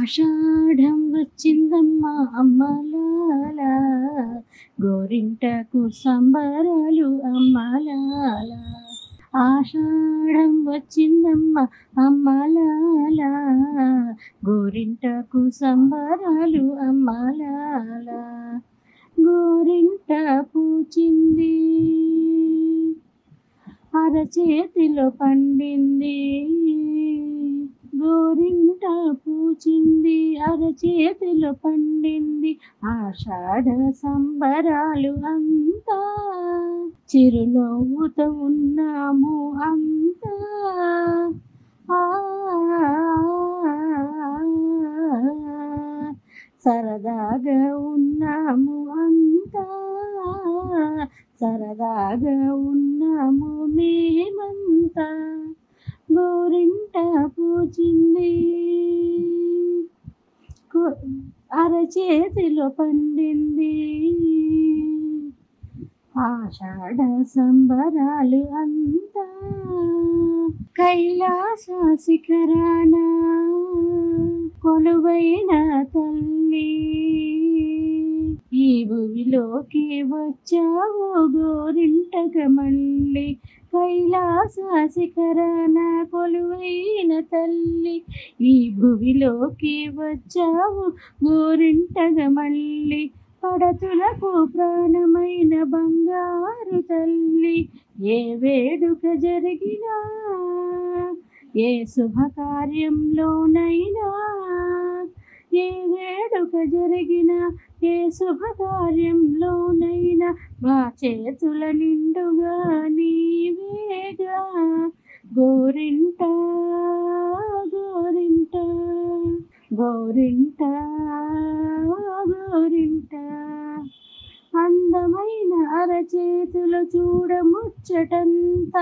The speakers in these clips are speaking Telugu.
ఆషాఢం వచ్చిందమ్మా అమ్మలాల, గోరింటకు సంబరాలు అమ్మలాల. ఆషాఢం వచ్చిందమ్మా అమ్మలాల, గోరింటకు సంబరాలు అమ్మలాల. గోరింట పూచింది, అరచేతిలో పండింది. గోరింట పూచింది, అరచేతిలో పండింది. ఆషాఢ సంబరాలు అంతా, చిరునవ్వుతో ఉన్నాము అంతా. ఆ సరదాగా ఉన్నాము అంతా, సరదాగా ఉన్నాము మేమంతా. గోరింట పూచింది, అరచేతిలో పండింది. ఆషాఢ సంబరాలు అంతా. కైలాస శిఖరాన కొలువైన తల్లి, ఈ భూమిలోకి వచ్చావు గోరింటక మళ్ళీ. కైలాస శిఖరాన కొలువైన తల్లి, ఈ భూమిలోకి వచ్చావు గోరింటక మళ్ళీ. పడతులకు ప్రాణమైన బంగారు తల్లి, ఏ వేడుక జరిగినా, ఏ శుభకార్యంలోనైనా, ఏ వేడుక జరిగినా, ఏ శుభకార్యంలోనైనా, మా చేతుల నిండుగా నీవేగా. గోరింట గోరింట గోరింట గోరింట. అందమైన అరచేతులు చూడముచ్చటంత,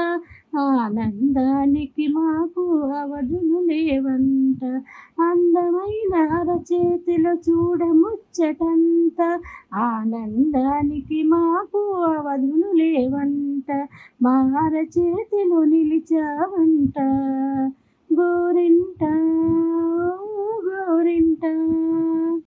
ఆనందానికి మాకు అవధులు లేవంట. అందమైన అరచేతులు చూడముచ్చటంత, ఆనందానికి మాకు అవధులు లేవంట. మా అరచేతిలో నిలిచావంట గోరింట.